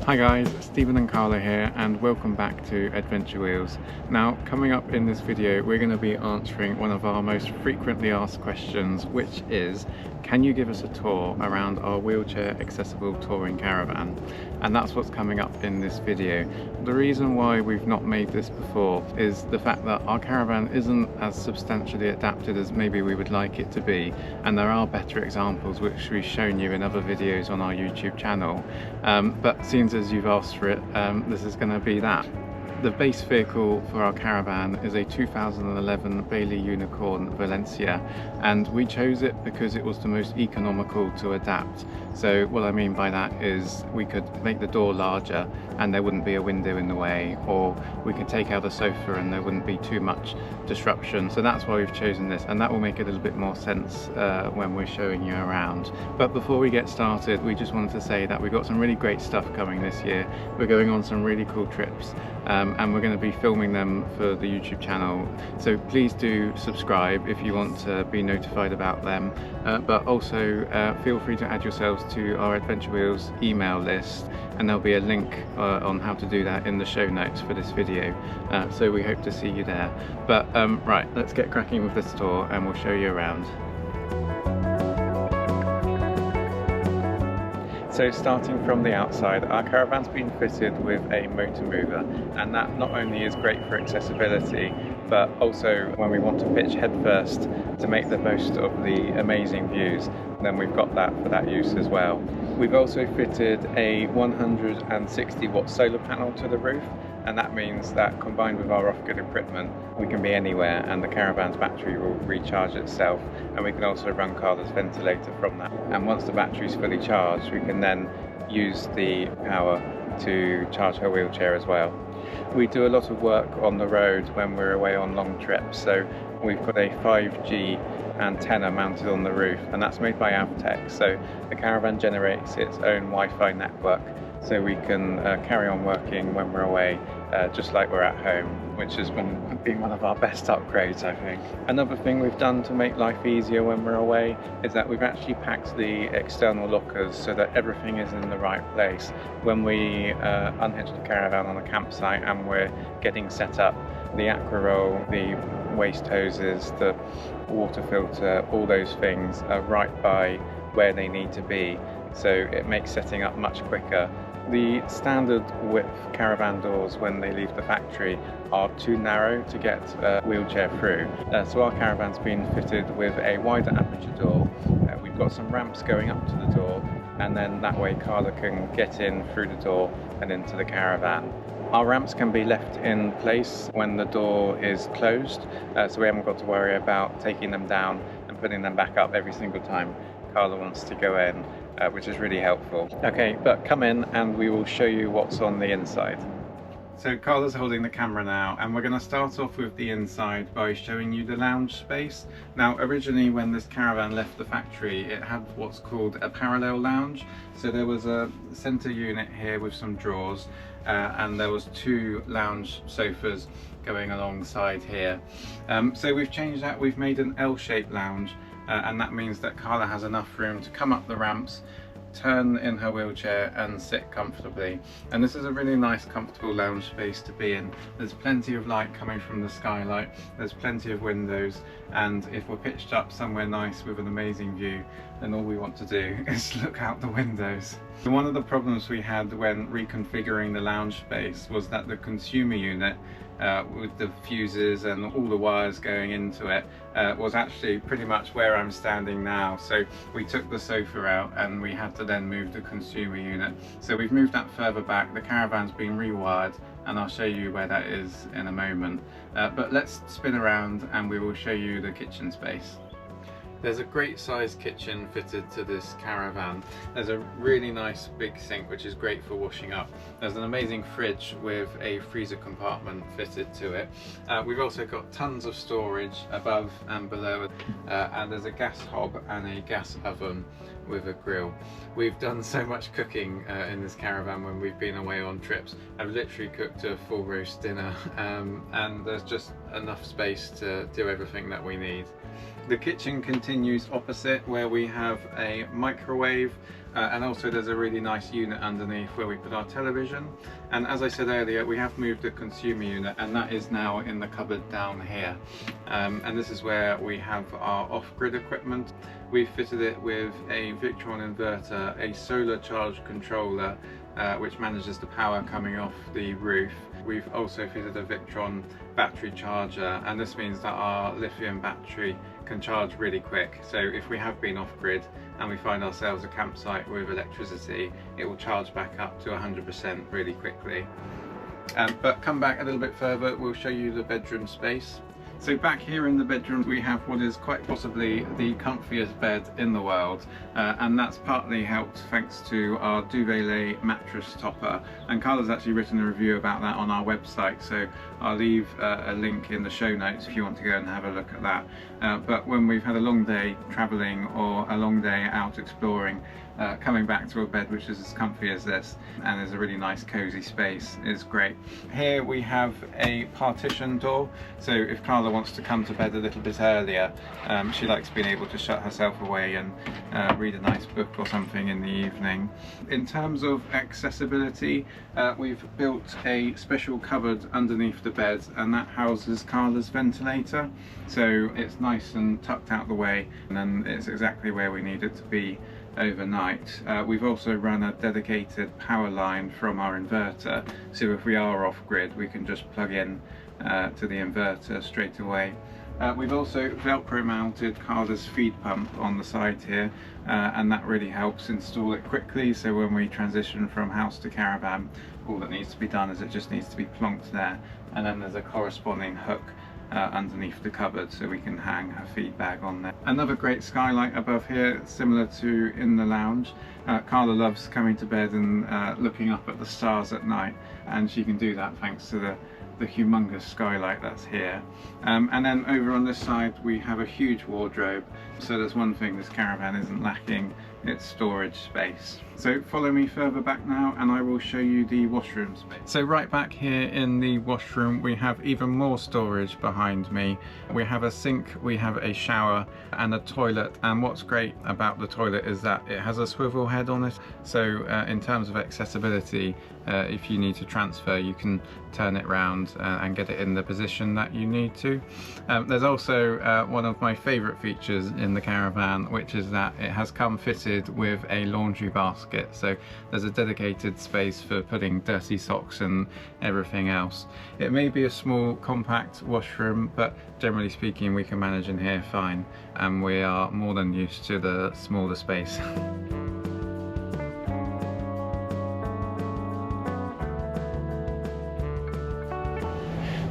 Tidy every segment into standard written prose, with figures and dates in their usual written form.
Hi guys, Stephen and Carla here and welcome back to Adventure Wheels. Now, coming up in this video we're going to be answering one of our most frequently asked questions, which is, can you give us a tour around our wheelchair accessible touring caravan? And that's what's coming up in this video. The reason why we've not made this before is the fact that our caravan isn't as substantially adapted as maybe we would like it to be, and there are better examples which we've shown you in other videos on our YouTube channel, but since as you've asked for it, this is going to be that. The base vehicle for our caravan is a 2011 Bailey Unicorn Valencia, and we chose it because it was the most economical to adapt. So what I mean by that is we could make the door larger and there wouldn't be a window in the way, or we could take out the sofa and there wouldn't be too much disruption. So that's why we've chosen this, and that will make a little bit more sense when we're showing you around. But before we get started, we just wanted to say that we've got some really great stuff coming this year. We're going on some really cool trips, and we're going to be filming them for the YouTube channel, so please do subscribe if you want to be notified about them, but also feel free to add yourselves to our Adventure Wheels email list, and there'll be a link on how to do that in the show notes for this video, so we hope to see you there. But right, let's get cracking with this tour and we'll show you around. So starting from the outside, our caravan's been fitted with a motor mover, and that not only is great for accessibility, but also when we want to pitch headfirst to make the most of the amazing views, then we've got that for that use as well. We've also fitted a 160 watt solar panel to the roof, and that means that combined with our off-grid equipment, we can be anywhere and the caravan's battery will recharge itself, and we can also run Carla's ventilator from that. And once the battery's fully charged, we can then use the power to charge her wheelchair as well. We do a lot of work on the road when we're away on long trips, so we've got a 5G antenna mounted on the roof, and that's made by Avtech, so the caravan generates its own Wi-Fi network, so we can carry on working when we're away, just like we're at home, which has been one of our best upgrades, I think. Another thing we've done to make life easier when we're away is that we've actually packed the external lockers so that everything is in the right place. When we unhitch the caravan on a campsite and we're getting set up, the aqua roll, the waste hoses, the water filter, all those things are right by where they need to be, so it makes setting up much quicker. The standard width caravan doors when they leave the factory are too narrow to get a wheelchair through, so our caravan's been fitted with a wider aperture door. We've got some ramps going up to the door, and then that way Carla can get in through the door and into the caravan. Our ramps can be left in place when the door is closed, so we haven't got to worry about taking them down and putting them back up every single time Carla wants to go in, which is really helpful. Okay, but come in and we will show you what's on the inside. So Carla's holding the camera now, and we're going to start off with the inside by showing you the lounge space. Now, originally when this caravan left the factory, it had what's called a parallel lounge. So there was a centre unit here with some drawers, and there was two lounge sofas going alongside here. So we've changed that, we've made an L-shaped lounge, and that means that Carla has enough room to come up the ramps, turn in her wheelchair and sit comfortably. And this is a really nice comfortable lounge space to be in. There's plenty of light coming from the skylight, there's plenty of windows, and if we're pitched up somewhere nice with an amazing view, then all we want to do is look out the windows. One of the problems we had when reconfiguring the lounge space was that the consumer unit with the fuses and all the wires going into it was actually pretty much where I'm standing now. So we took the sofa out and we had to then move the consumer unit. So we've moved that further back. The caravan's been rewired, and I'll show you where that is in a moment. But let's spin around and we will show you the kitchen space. There's a great sized kitchen fitted to this caravan. There's a really nice big sink which is great for washing up. There's an amazing fridge with a freezer compartment fitted to it. We've also got tons of storage above and below, and there's a gas hob and a gas oven with a grill. We've done so much cooking in this caravan when we've been away on trips. I've literally cooked a full roast dinner, and there's just enough space to do everything that we need. The kitchen continues opposite, where we have a microwave, and also there's a really nice unit underneath where we put our television. And as I said earlier, we have moved the consumer unit, and that is now in the cupboard down here. And this is where we have our off-grid equipment. We've fitted it with a Victron inverter, a solar charge controller, which manages the power coming off the roof. We've also fitted a Victron battery charger, and this means that our lithium battery can charge really quick. So if we have been off-grid and we find ourselves a campsite with electricity, it will charge back up to 100% really quickly. But come back a little bit further, we'll show you the bedroom space. So back here in the bedroom we have what is quite possibly the comfiest bed in the world, and that's partly helped thanks to our duvet lay mattress topper, and Carla's actually written a review about that on our website, so I'll leave a link in the show notes if you want to go and have a look at that. But when we've had a long day travelling or a long day out exploring, coming back to a bed which is as comfy as this and is a really nice cozy space is great. Here we have a partition door, so if Carla wants to come to bed a little bit earlier, she likes being able to shut herself away and read a nice book or something in the evening. In terms of accessibility, we've built a special cupboard underneath the bed, and that houses Carla's ventilator, so it's nice and tucked out the way, and then it's exactly where we need it to be overnight. We've also run a dedicated power line from our inverter, so if we are off grid we can just plug in to the inverter straight away. We've also Velcro mounted Carla's feed pump on the side here, and that really helps install it quickly, so when we transition from house to caravan, all that needs to be done is it just needs to be plonked there, and then there's a corresponding hook underneath the cupboard so we can hang her feed bag on there. Another great skylight above here, similar to in the lounge. Carla loves coming to bed and looking up at the stars at night, and she can do that thanks to the humongous skylight that's here. And then over on this side we have a huge wardrobe, so there's one thing this caravan isn't lacking, it's storage space. So follow me further back now and I will show you the washroom space. So right back here in the washroom we have even more storage behind me. We have a sink, we have a shower and a toilet, and what's great about the toilet is that it has a swivel head on it, so in terms of accessibility, if you need to transfer you can turn it round and get it in the position that you need to. There's also one of my favourite features in the caravan, which is that it has come fitted with a laundry basket, so there's a dedicated space for putting dirty socks and everything else. It may be a small compact washroom, but generally speaking we can manage in here fine, and we are more than used to the smaller space.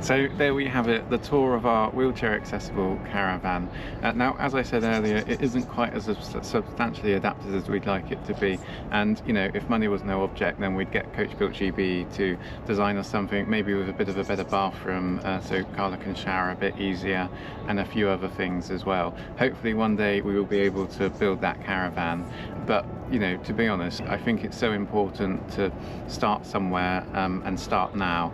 So there we have it, the tour of our wheelchair accessible caravan. Now, as I said earlier, it isn't quite as substantially adapted as we'd like it to be, and you know, if money was no object then we'd get Coach Built GB to design us something maybe with a bit of a better bathroom, so Carla can shower a bit easier, and a few other things as well. Hopefully one day we will be able to build that caravan, but you know, to be honest, I think it's so important to start somewhere and start now.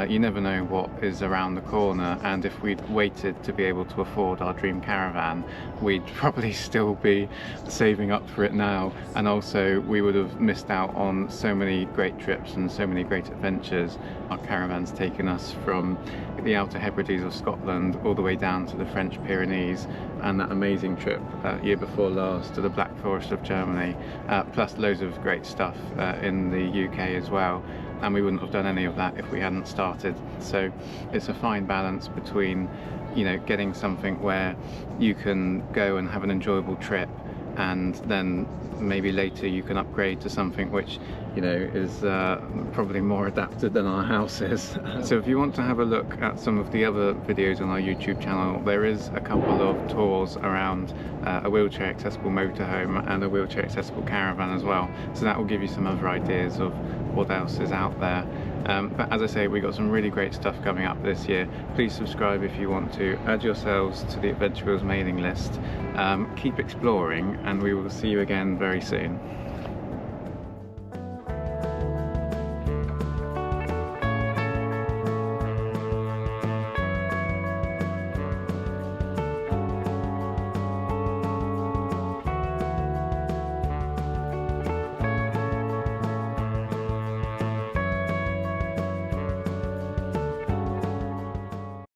You never know what is around the corner, and if we'd waited to be able to afford our dream caravan, we'd probably still be saving up for it now, and also we would have missed out on so many great trips and so many great adventures. Our caravan's taken us from the Outer Hebrides of Scotland all the way down to the French Pyrenees, and that amazing trip year before last to the Black Forest of Germany, plus loads of great stuff in the UK as well. And we wouldn't have done any of that if we hadn't started. So it's a fine balance between, you know, getting something where you can go and have an enjoyable trip, and then maybe later you can upgrade to something which, you know, is probably more adapted than our house is. So if you want to have a look at some of the other videos on our YouTube channel, there is a couple of tours around a wheelchair accessible motorhome and a wheelchair accessible caravan as well, so that will give you some other ideas of what else is out there. But as I say, we've got some really great stuff coming up this year. Please subscribe if you want to. Add yourselves to the Adventure Wheels mailing list. Keep exploring, and we will see you again very soon.